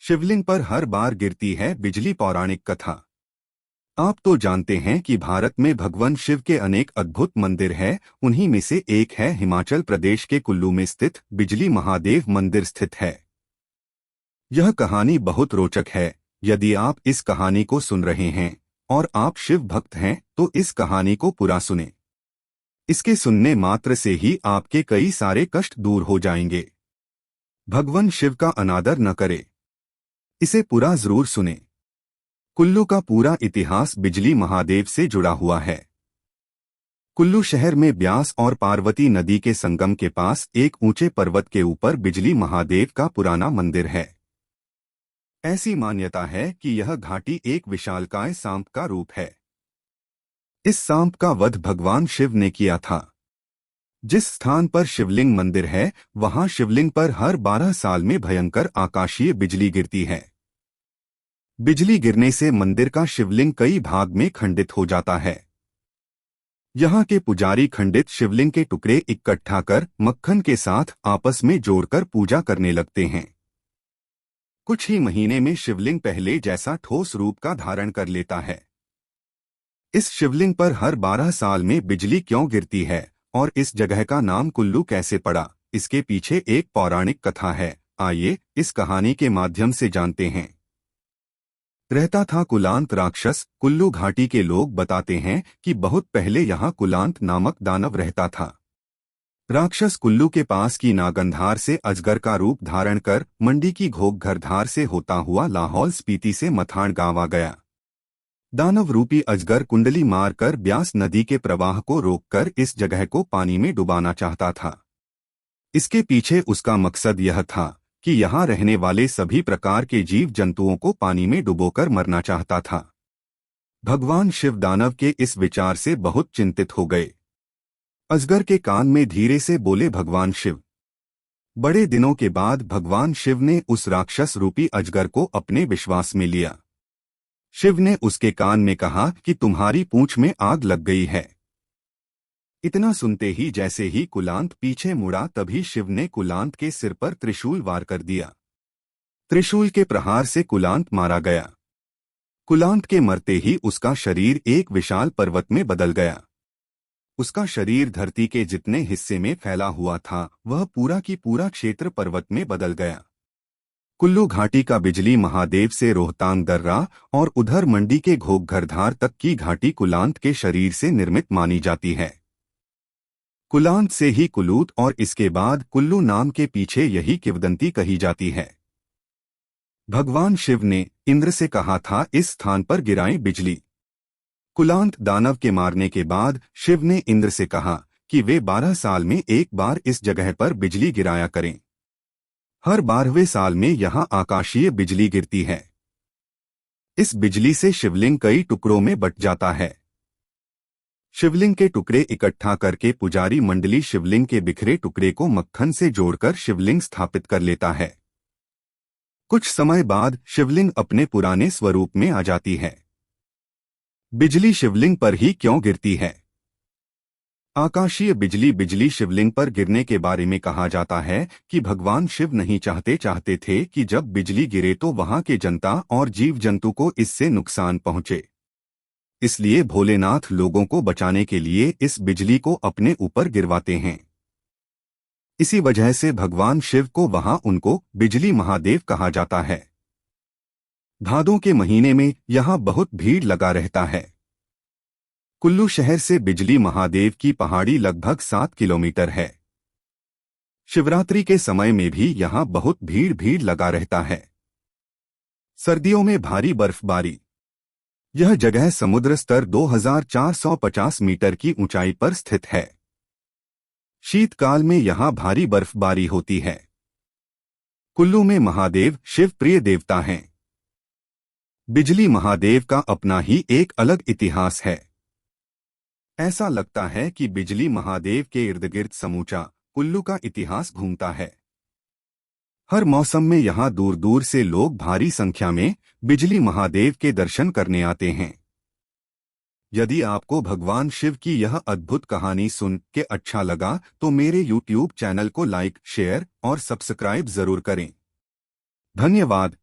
शिवलिंग पर हर बार गिरती है बिजली। पौराणिक कथा। आप तो जानते हैं कि भारत में भगवान शिव के अनेक अद्भुत मंदिर हैं। उन्हीं में से एक है हिमाचल प्रदेश के कुल्लू में स्थित बिजली महादेव मंदिर स्थित है। यह कहानी बहुत रोचक है। यदि आप इस कहानी को सुन रहे हैं और आप शिव भक्त हैं तो इस कहानी को पूरा सुने। इसके सुनने मात्र से ही आपके कई सारे कष्ट दूर हो जाएंगे। भगवान शिव का अनादर न करे, इसे पूरा जरूर सुने। कुल्लू का पूरा इतिहास बिजली महादेव से जुड़ा हुआ है। कुल्लू शहर में ब्यास और पार्वती नदी के संगम के पास एक ऊंचे पर्वत के ऊपर बिजली महादेव का पुराना मंदिर है। ऐसी मान्यता है कि यह घाटी एक विशालकाय सांप का रूप है। इस सांप का वध भगवान शिव ने किया था। जिस स्थान पर शिवलिंग मंदिर है वहां शिवलिंग पर हर 12 साल में भयंकर आकाशीय बिजली गिरती है। बिजली गिरने से मंदिर का शिवलिंग कई भाग में खंडित हो जाता है। यहाँ के पुजारी खंडित शिवलिंग के टुकड़े इकट्ठा कर मक्खन के साथ आपस में जोड़कर पूजा करने लगते हैं। कुछ ही महीने में शिवलिंग पहले जैसा ठोस रूप का धारण कर लेता है। इस शिवलिंग पर हर 12 साल में बिजली क्यों गिरती है और इस जगह का नाम कुल्लू कैसे पड़ा, इसके पीछे एक पौराणिक कथा है। आइए इस कहानी के माध्यम से जानते हैं। रहता था कुलांत राक्षस। कुल्लू घाटी के लोग बताते हैं कि बहुत पहले यहाँ कुलांत नामक दानव रहता था। राक्षस कुल्लू के पास की नागंधार से अजगर का रूप धारण कर मंडी की घोघरधार से होता हुआ लाहौल स्पीति से मथान गांव आ गया। दानव रूपी अजगर कुंडली मारकर ब्यास नदी के प्रवाह को रोककर इस जगह को पानी में डुबाना चाहता था। इसके पीछे उसका मकसद यह था कि यहाँ रहने वाले सभी प्रकार के जीव जंतुओं को पानी में डुबोकर मरना चाहता था। भगवान शिव दानव के इस विचार से बहुत चिंतित हो गए। अजगर के कान में धीरे से बोले, भगवान शिव। बड़े दिनों के बाद भगवान शिव ने उस राक्षस रूपी अजगर को अपने विश्वास में लिया। शिव ने उसके कान में कहा कि तुम्हारी पूंछ में आग लग गई है। इतना सुनते ही जैसे ही कुलांत पीछे मुड़ा तभी शिव ने कुलांत के सिर पर त्रिशूल वार कर दिया। त्रिशूल के प्रहार से कुलांत मारा गया। कुलांत के मरते ही उसका शरीर एक विशाल पर्वत में बदल गया। उसका शरीर धरती के जितने हिस्से में फैला हुआ था वह पूरा की पूरा क्षेत्र पर्वत में बदल गया। कुल्लू घाटी का बिजली महादेव से रोहतांग दर्रा और उधर मंडी के घोघरधार तक की घाटी कुलांत के शरीर से निर्मित मानी जाती है। कुलांत से ही कुलूत और इसके बाद कुल्लू नाम के पीछे यही किंवदंती कही जाती है। भगवान शिव ने इंद्र से कहा था इस स्थान पर गिराएं बिजली। कुलांत दानव के मारने के बाद शिव ने इंद्र से कहा कि वे 12 साल में एक बार इस जगह पर बिजली गिराया करें। हर 12वें साल में यहाँ आकाशीय बिजली गिरती है। इस बिजली से शिवलिंग कई टुकड़ों में बंट जाता है। शिवलिंग के टुकड़े इकट्ठा करके पुजारी मंडली शिवलिंग के बिखरे टुकड़े को मक्खन से जोड़कर शिवलिंग स्थापित कर लेता है। कुछ समय बाद शिवलिंग अपने पुराने स्वरूप में आ जाती है। बिजली शिवलिंग पर ही क्यों गिरती है? आकाशीय बिजली शिवलिंग पर गिरने के बारे में कहा जाता है कि भगवान शिव नहीं चाहते थे कि जब बिजली गिरे तो वहां के जनता और जीव जंतु को इससे नुकसान पहुंचे। इसलिए भोलेनाथ लोगों को बचाने के लिए इस बिजली को अपने ऊपर गिरवाते हैं। इसी वजह से भगवान शिव को वहां उनको बिजली महादेव कहा जाता है। भादों के महीने में यहाँ बहुत भीड़ लगा रहता है। कुल्लू शहर से बिजली महादेव की पहाड़ी लगभग 7 किलोमीटर है। शिवरात्रि के समय में भी यहाँ बहुत भीड़ लगा रहता है। सर्दियों में भारी बर्फबारी। यह जगह समुद्र स्तर 2450 मीटर की ऊंचाई पर स्थित है। शीतकाल में यहाँ भारी बर्फबारी होती है। कुल्लू में महादेव शिव प्रिय देवता हैं। बिजली महादेव का अपना ही एक अलग इतिहास है। ऐसा लगता है कि बिजली महादेव के इर्द गिर्द समूचा कुल्लू का इतिहास घूमता है। हर मौसम में यहाँ दूर दूर से लोग भारी संख्या में बिजली महादेव के दर्शन करने आते हैं। यदि आपको भगवान शिव की यह अद्भुत कहानी सुन के अच्छा लगा तो मेरे YouTube चैनल को लाइक, शेयर और सब्सक्राइब जरूर करें। धन्यवाद।